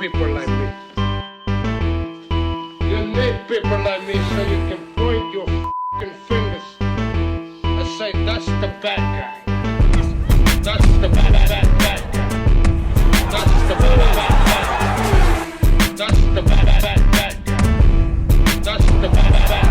people like me. You need people like me so you can point your f***ing fingers and say, that's the bad guy. That's the bad guy. That's the bad guy. That's the bad guy. That's the bad guy.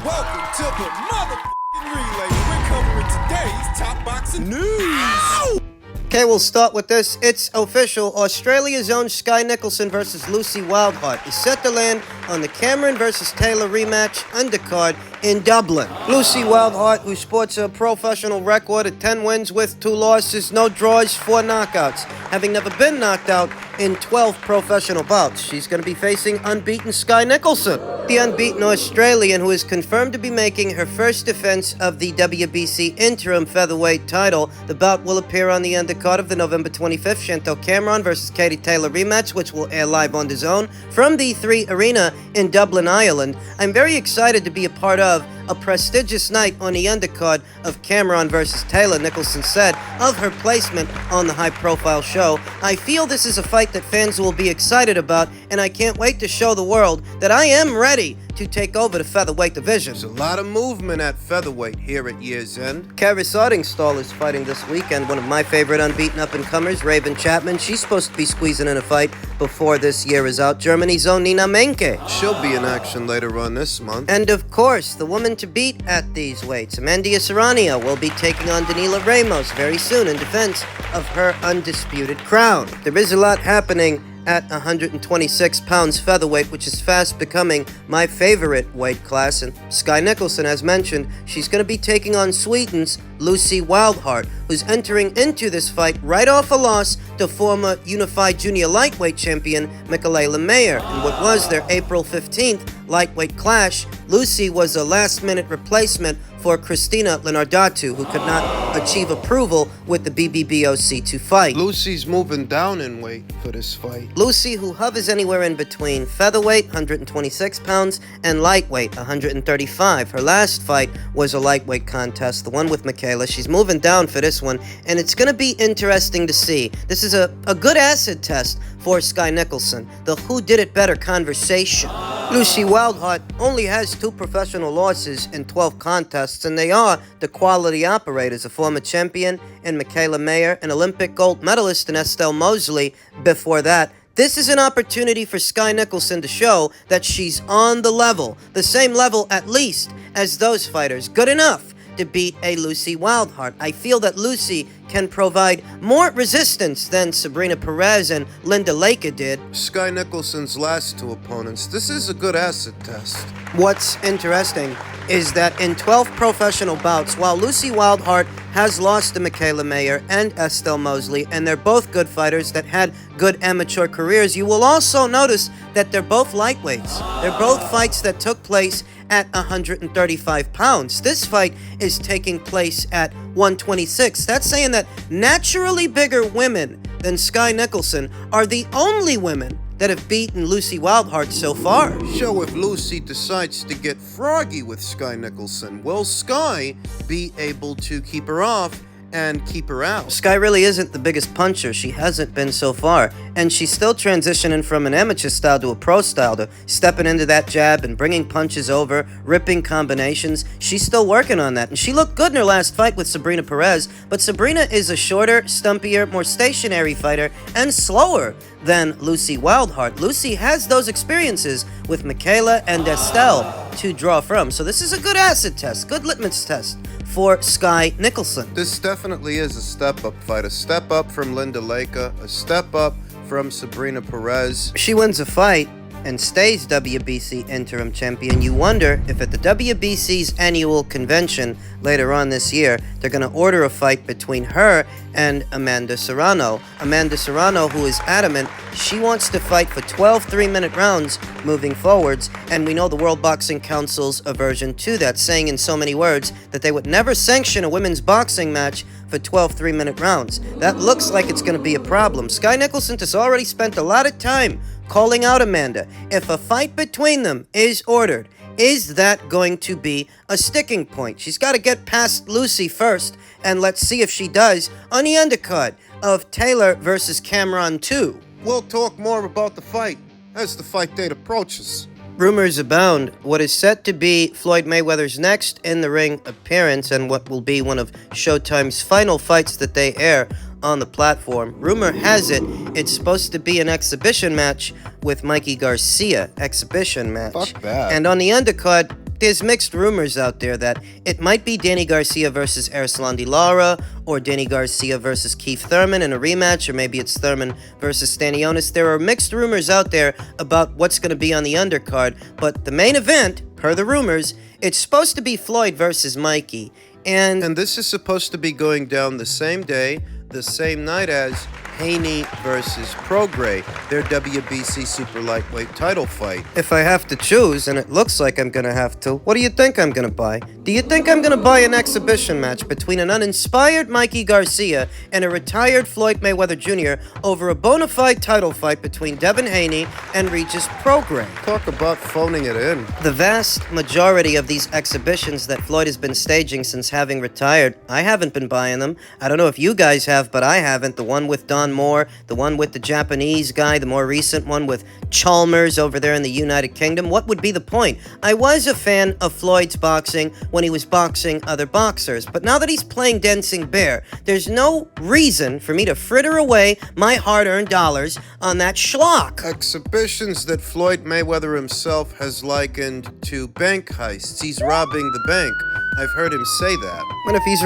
Welcome to the motherfucking relay. We're covering today's top boxing news. Ow! Okay, we'll start with this. It's official. Australia's own Sky Nicolson versus Lucy Wildheart is set to land on the Cameron versus Taylor rematch undercard in Dublin. Lucy Wildheart, who sports a professional record of 10 wins with 2 losses, no draws, 4 knockouts, having never been knocked out in 12 professional bouts. She's going to be facing unbeaten Sky Nicolson, the unbeaten Australian who is confirmed to be making her first defense of the WBC interim featherweight title. The bout will appear on the undercard of the November 25th Chantel Cameron versus Katie Taylor rematch, which will air live on DAZN from the 3 Arena in Dublin, Ireland. I'm very excited to be a part of a prestigious night on the undercard of Cameron versus Taylor. Nicolson said of her placement on the high-profile show, "I feel this is a fight that fans will be excited about, and I can't wait to show the world that I am ready to take over the featherweight division." There's a lot of movement at featherweight here at year's end. Karis Ardingstall is fighting this weekend, one of my favorite unbeaten up-and-comers, Raven Chapman. She's supposed to be squeezing in a fight before this year is out. Germany's own Nina Menke. She'll be in action later on this month. And of course, the woman to beat at these weights, Amanda Serrania, will be taking on Danila Ramos very soon in defense of her undisputed crown. There is a lot happening at 126 pounds featherweight, which is fast becoming my favorite weight class. And Sky Nicolson, as mentioned, she's going to be taking on Sweden's Lucy Wildheart, who's entering into this fight right off a loss to former unified junior lightweight champion Mikaela Mayer. In what was their April 15th lightweight clash, Lucy was a last-minute replacement for Christina Lenardatu, who could not achieve approval with the BBBOC to fight. Lucy's moving down in weight for this fight. Lucy, who hovers anywhere in between featherweight, 126 pounds, and lightweight, 135. Her last fight was a lightweight contest, the one with Mikaela. She's moving down for this one, and it's going to be interesting to see. This is a good acid test for Sky Nicolson, the who did it better conversation. Lucy Wildheart only has 2 professional losses in 12 contests, and they are the quality operators, a former champion in Mikaela Mayer, an Olympic gold medalist in Estelle Mosley before that. This is an opportunity for Sky Nicolson to show that she's on the level, the same level at least as those fighters. Good enough to beat a Lucy Wildheart. I feel that Lucy can provide more resistance than Sabrina Perez and Linda Laker did. Sky Nicholson's last 2 opponents, this is a good acid test. What's interesting is that in 12 professional bouts, while Lucy Wildheart has lost to Mikaela Mayer and Estelle Mosley, and they're both good fighters that had good amateur careers, you will also notice that they're both lightweights. They're both fights that took place at 135 pounds. This fight is taking place at 126. That's saying that naturally bigger women than Sky Nicolson are the only women that have beaten Lucy Wildheart so far. So if Lucy decides to get froggy with Sky Nicolson, will Sky be able to keep her off and keep her out? Sky really isn't the biggest puncher. She hasn't been so far. And she's still transitioning from an amateur style to a pro style, to stepping into that jab and bringing punches over, ripping combinations. She's still working on that. And she looked good in her last fight with Sabrina Perez, but Sabrina is a shorter, stumpier, more stationary fighter and slower than Lucy Wildheart. Lucy has those experiences with Mikaela and Estelle to draw from. So this is a good acid test, good litmus test for Sky Nicolson. This definitely is a step-up fight. A step up from Linda Laker, a step up from Sabrina Perez. She wins a fight and stays WBC interim champion. You wonder if at the WBC's annual convention later on this year, they're going to order a fight between her and Amanda Serrano. Amanda Serrano, who is adamant she wants to fight for 12 3-minute rounds moving forwards, and we know the World Boxing Council's aversion to that, saying in so many words that they would never sanction a women's boxing match for for 12 3-minute rounds. That looks like it's going to be a problem. Sky Nicholson has already spent a lot of time calling out Amanda. If a fight between them is ordered, is that going to be a sticking point? She's got to get past Lucy first, and let's see if she does on the undercard of Taylor versus Cameron 2. We'll talk more about the fight as the fight date approaches. Rumors abound. What is set to be Floyd Mayweather's next in-the-ring appearance and what will be one of Showtime's final fights that they air on the platform. Rumor has it, it's supposed to be an exhibition match with Mikey Garcia. Exhibition match. Fuck that. And on the undercard, there's mixed rumors out there that it might be Danny Garcia versus Arslan De Lara, or Danny Garcia versus Keith Thurman in a rematch, or maybe it's Thurman versus Stanionis. There are mixed rumors out there about what's going to be on the undercard, but the main event, per the rumors, it's supposed to be Floyd versus Mikey. And this is supposed to be going down the same day, the same night as Haney versus Prograis, their WBC super lightweight title fight. If I have to choose, and it looks like I'm gonna have to, what do you think I'm gonna buy? Do you think I'm gonna buy an exhibition match between an uninspired Mikey Garcia and a retired Floyd Mayweather Jr. over a bona fide title fight between Devin Haney and Regis Prograis? Talk about phoning it in. The vast majority of these exhibitions that Floyd has been staging since having retired, I haven't been buying them. I don't know if you guys have, but I haven't. The one with Don Moore, the one with the Japanese guy, the more recent one with Chalmers over there in the United Kingdom. What would be the point? I was a fan of Floyd's boxing when he was boxing other boxers, but now that he's playing Dancing Bear, there's no reason for me to fritter away my hard-earned dollars on that schlock. Exhibitions that Floyd Mayweather himself has likened to bank heists. He's robbing the bank. I've heard him say that. And if he's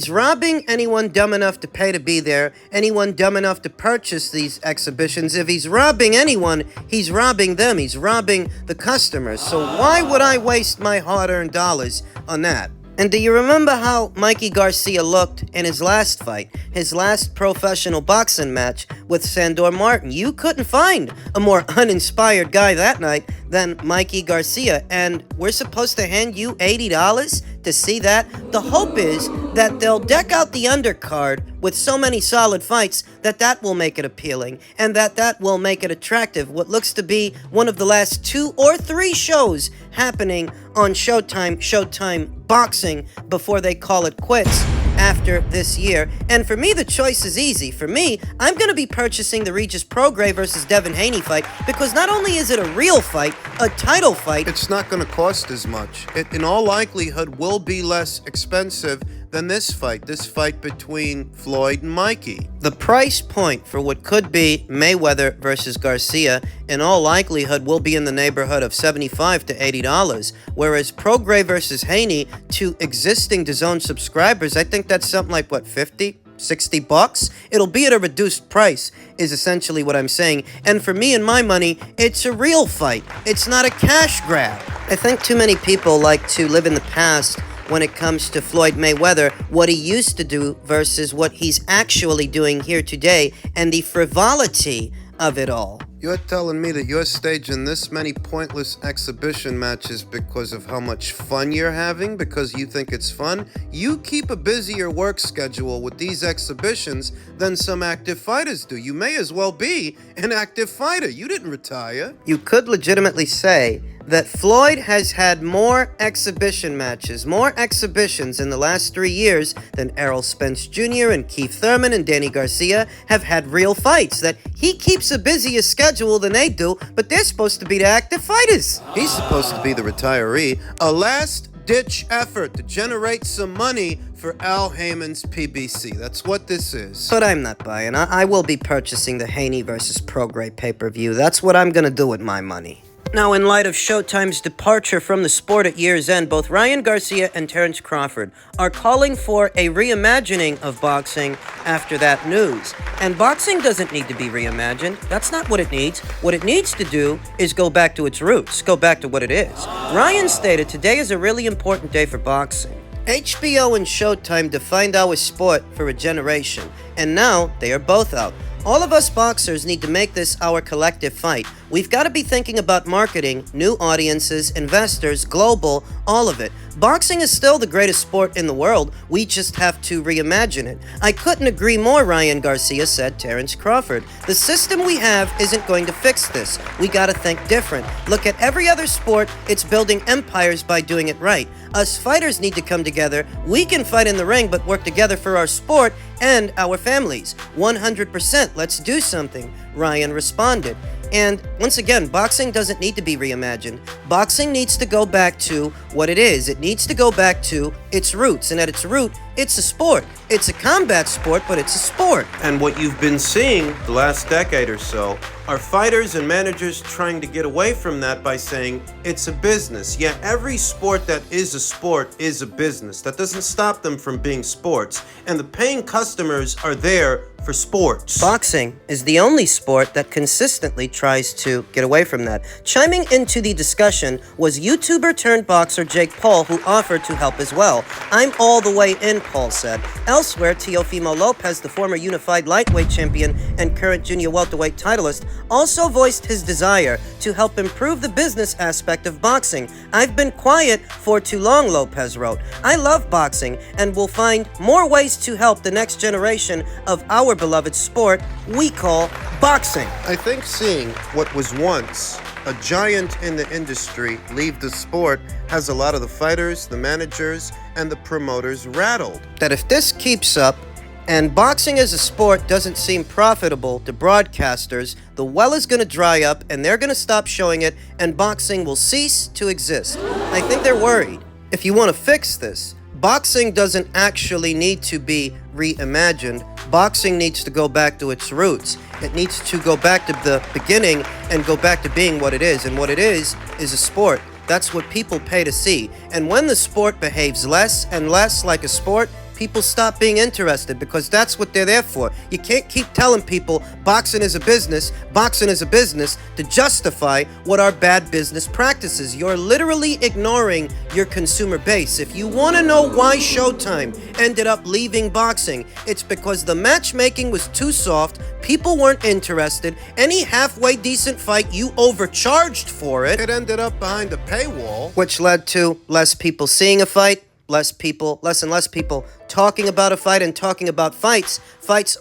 robbing anyone dumb enough to pay to be there, anyone dumb enough to purchase these exhibitions. If he's robbing anyone, he's robbing them. He's robbing the customers. So why would I waste my hard-earned dollars on that? And do you remember how Mikey Garcia looked in his last fight, his last professional boxing match with Sandor Martin? You couldn't find a more uninspired guy that night than Mikey Garcia, and we're supposed to hand you $80 to see that? The hope is that they'll deck out the undercard with so many solid fights that will make it appealing, and that will make it attractive. What looks to be one of the last 2 or 3 shows happening on Showtime Boxing before they call it quits after this year. And for me, the choice is easy. For me, I'm going to be purchasing the Regis Prograis versus Devin Haney fight because not only is it a real fight, a title fight, it's not going to cost as much. It, in all likelihood, will be less expensive than this fight between Floyd and Mikey. The price point for what could be Mayweather versus Garcia in all likelihood will be in the neighborhood of $75 to $80, whereas Prograis versus Haney, to existing DAZN subscribers, I think that's something like, what, $50-$60? It'll be at a reduced price, is essentially what I'm saying. And for me and my money, it's a real fight. It's not a cash grab. I think too many people like to live in the past when it comes to Floyd Mayweather, what he used to do versus what he's actually doing here today, and the frivolity of it all. You're telling me that you're staging this many pointless exhibition matches because of how much fun you're having? Because you think it's fun? You keep a busier work schedule with these exhibitions than some active fighters do. You may as well be an active fighter. You didn't retire. You could legitimately say that Floyd has had more exhibition matches, more exhibitions in the last 3 years than Errol Spence Jr. and Keith Thurman and Danny Garcia have had real fights. That he keeps a busier schedule than they do, but they're supposed to be the active fighters. He's supposed to be the retiree. A last-ditch effort to generate some money for Al Heyman's PBC. That's what this is. But I'm not buying. I will be purchasing the Haney versus Prograis pay-per-view. That's what I'm going to do with my money. Now, in light of Showtime's departure from the sport at year's end, both Ryan Garcia and Terrence Crawford are calling for a reimagining of boxing after that news. And boxing doesn't need to be reimagined. That's not what it needs. What it needs to do is go back to its roots, go back to what it is. Ryan stated, "Today is a really important day for boxing. HBO and Showtime defined our sport for a generation, and now they are both out. All of us boxers need to make this our collective fight. We've got to be thinking about marketing, new audiences, investors, global, all of it. Boxing is still the greatest sport in the world. We just have to reimagine it. I couldn't agree more, Ryan Garcia said, Terrence Crawford. The system we have isn't going to fix this. We gotta think different. Look at every other sport, it's building empires by doing it right. Us fighters need to come together. We can fight in the ring, but work together for our sport and our families. 100%, let's do something, Ryan responded. And once again, boxing doesn't need to be reimagined. Boxing needs to go back to what it is. It needs to go back to its roots. And at its root, it's a sport. It's a combat sport, but it's a sport. And what you've been seeing the last decade or so are fighters and managers trying to get away from that by saying it's a business. Yeah, every sport that is a sport is a business. That doesn't stop them from being sports. And the paying customers are there for sports. Boxing is the only sport that consistently tries to get away from that. Chiming into the discussion was YouTuber turned boxer Jake Paul, who offered to help as well. I'm all the way in, Paul said. Elsewhere, Teofimo Lopez, the former unified lightweight champion and current junior welterweight titleist, also voiced his desire to help improve the business aspect of boxing. I've been quiet for too long, Lopez wrote. I love boxing and will find more ways to help the next generation of our beloved sport we call boxing. I think seeing what was once a giant in the industry leave the sport has a lot of the fighters, the managers, and the promoters rattled. That if this keeps up, and boxing as a sport doesn't seem profitable to broadcasters, the well is going to dry up and they're going to stop showing it and boxing will cease to exist. I think they're worried. If you want to fix this, boxing doesn't actually need to be reimagined. Boxing needs to go back to its roots. It needs to go back to the beginning and go back to being what it is. And what it is a sport. That's what people pay to see. And when the sport behaves less and less like a sport, people stop being interested because that's what they're there for. You can't keep telling people boxing is a business to justify what are bad business practices. You're literally ignoring your consumer base. If you want to know why Showtime ended up leaving boxing, it's because the matchmaking was too soft, people weren't interested, any halfway decent fight you overcharged for it. It ended up behind a paywall, which led to less people seeing a fight, less and less people talking about a fight and talking about fights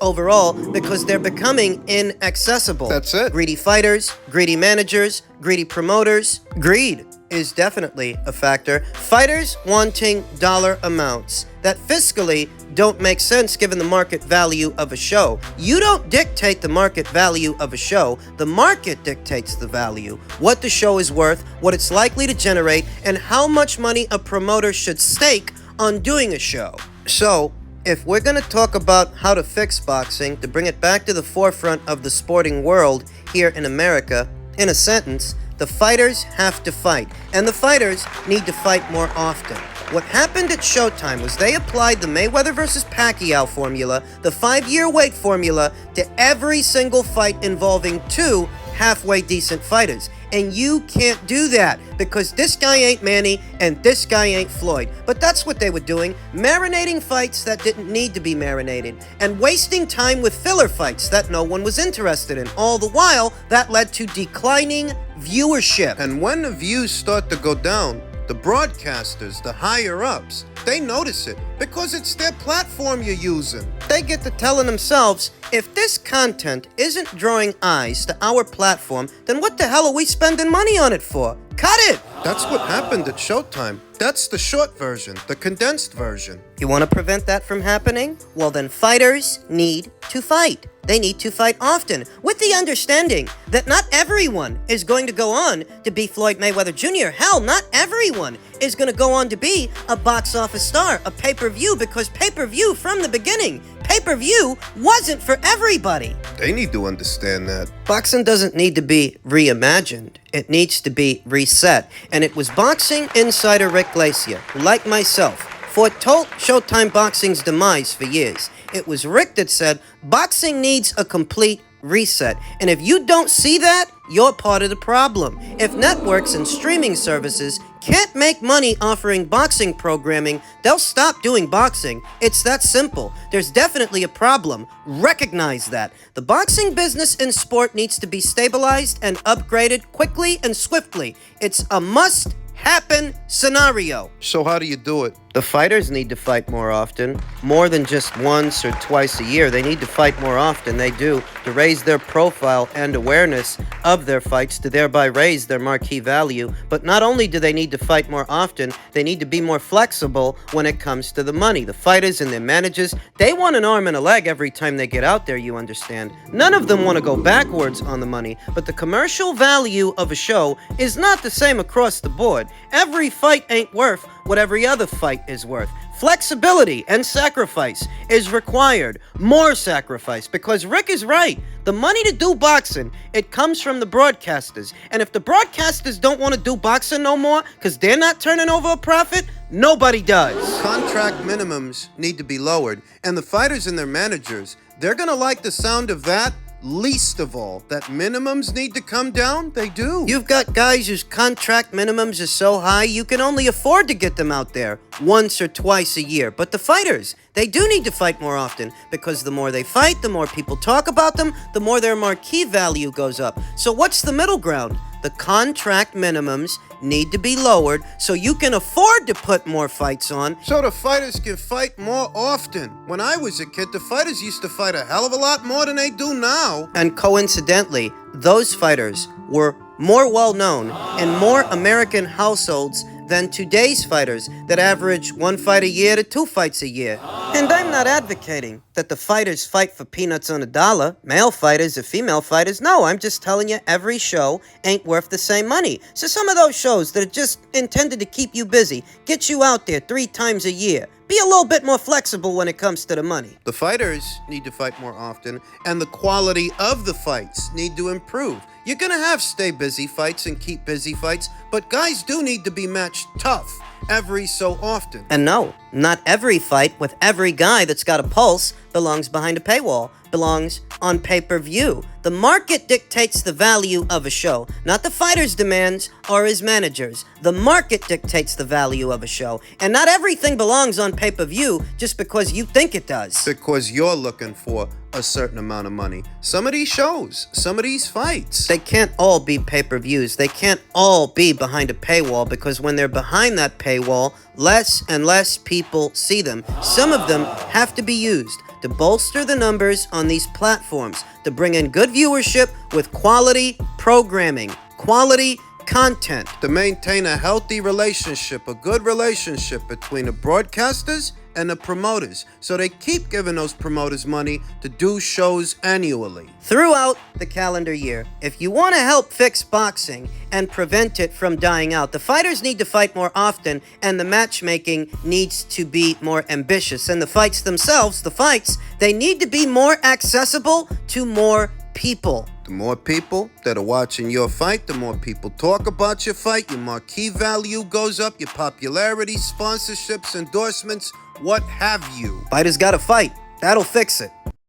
overall, because they're becoming inaccessible. That's it. Greedy fighters, greedy managers, greedy promoters. Greed is definitely a factor. Fighters wanting dollar amounts that fiscally don't make sense given the market value of a show. You don't dictate the market value of a show. The market dictates the value, what the show is worth, what it's likely to generate, and how much money a promoter should stake on doing a show. So, if we're going to talk about how to fix boxing, to bring it back to the forefront of the sporting world here in America, in a sentence, the fighters have to fight, and the fighters need to fight more often. What happened at Showtime was they applied the Mayweather versus Pacquiao formula, the 5-year wait formula, to every single fight involving two halfway decent fighters. And you can't do that because this guy ain't Manny and this guy ain't Floyd. But that's what they were doing, marinating fights that didn't need to be marinated and wasting time with filler fights that no one was interested in. All the while, that led to declining viewership. And when the views start to go down, the broadcasters, the higher-ups, they notice it because it's their platform you're using. They get to telling themselves, if this content isn't drawing eyes to our platform, then what the hell are we spending money on it for? Cut it! That's what happened at Showtime. That's the short version, the condensed version. You want to prevent that from happening? Well, then fighters need to fight. They need to fight often, with the understanding that not everyone is going to go on to be Floyd Mayweather Jr. Hell, not everyone is going to go on to be a box office star, a pay-per-view, because pay-per-view from the beginning, pay-per-view wasn't for everybody. They need to understand that. Boxing doesn't need to be reimagined. It needs to be reset. And it was boxing insider Rick Glacia, who, like myself, foretold Showtime Boxing's demise for years. It was Rick that said, boxing needs a complete reset. And if you don't see that, you're part of the problem. If networks and streaming services can't make money offering boxing programming, they'll stop doing boxing. It's that simple. There's definitely a problem. Recognize that. The boxing business in sport needs to be stabilized and upgraded quickly and swiftly. It's a must happen scenario. So how do you do it? The fighters need to fight more often, more than just once or twice a year. They need to fight more often, they do, to raise their profile and awareness of their fights, to thereby raise their marquee value. But not only do they need to fight more often, they need to be more flexible when it comes to the money. The fighters and their managers, they want an arm and a leg every time they get out there, you understand. None of them want to go backwards on the money, but the commercial value of a show is not the same across the board. Every fight ain't worth what every other fight is worth. Flexibility and sacrifice is required. More sacrifice, because Rick is right. The money to do boxing, it comes from the broadcasters. And if the broadcasters don't want to do boxing no more because they're not turning over a profit, nobody does. Contract minimums need to be lowered, and the fighters and their managers, they're gonna like the sound of that. Least of all, that minimums need to come down. They do. You've got guys whose contract minimums are so high you can only afford to get them out there once or twice a year. But the fighters, they do need to fight more often, because the more they fight, the more people talk about them, the more their marquee value goes up. So what's the middle ground? The contract minimums need to be lowered so you can afford to put more fights on. So the fighters can fight more often. When I was a kid, the fighters used to fight a hell of a lot more than they do now. And coincidentally, those fighters were more well-known in more American households than today's fighters that average 1 fight a year to 2 fights a year. And I'm not advocating that the fighters fight for peanuts on a dollar, male fighters or female fighters. No, I'm just telling you every show ain't worth the same money. So some of those shows that are just intended to keep you busy, get you out there 3 times a year, be a little bit more flexible when it comes to the money. The fighters need to fight more often, and the quality of the fights need to improve. You're gonna have stay busy fights and keep busy fights, but guys do need to be matched tough every so often. And no, not every fight with every guy that's got a pulse belongs behind a paywall, belongs on pay-per-view. The market dictates the value of a show, not the fighter's demands or his managers. The market dictates the value of a show, and not everything belongs on pay-per-view just because you think it does. Because you're looking for a certain amount of money. Some of these shows, some of these fights, they can't all be pay-per-views. They can't all be behind a paywall, because when they're behind that paywall, less and less people see them. Some of them have to be used to bolster the numbers on these platforms, to bring in good viewership with quality programming, quality content. To maintain a healthy relationship, a good relationship between the broadcasters and the promoters, so they keep giving those promoters money to do shows annually. Throughout the calendar year, if you want to help fix boxing and prevent it from dying out, the fighters need to fight more often, and the matchmaking needs to be more ambitious. And the fights themselves, they need to be more accessible to more people. The more people that are watching your fight, the more people talk about your fight, your marquee value goes up, your popularity, sponsorships, endorsements, what have you. Fighters gotta fight. That'll fix it.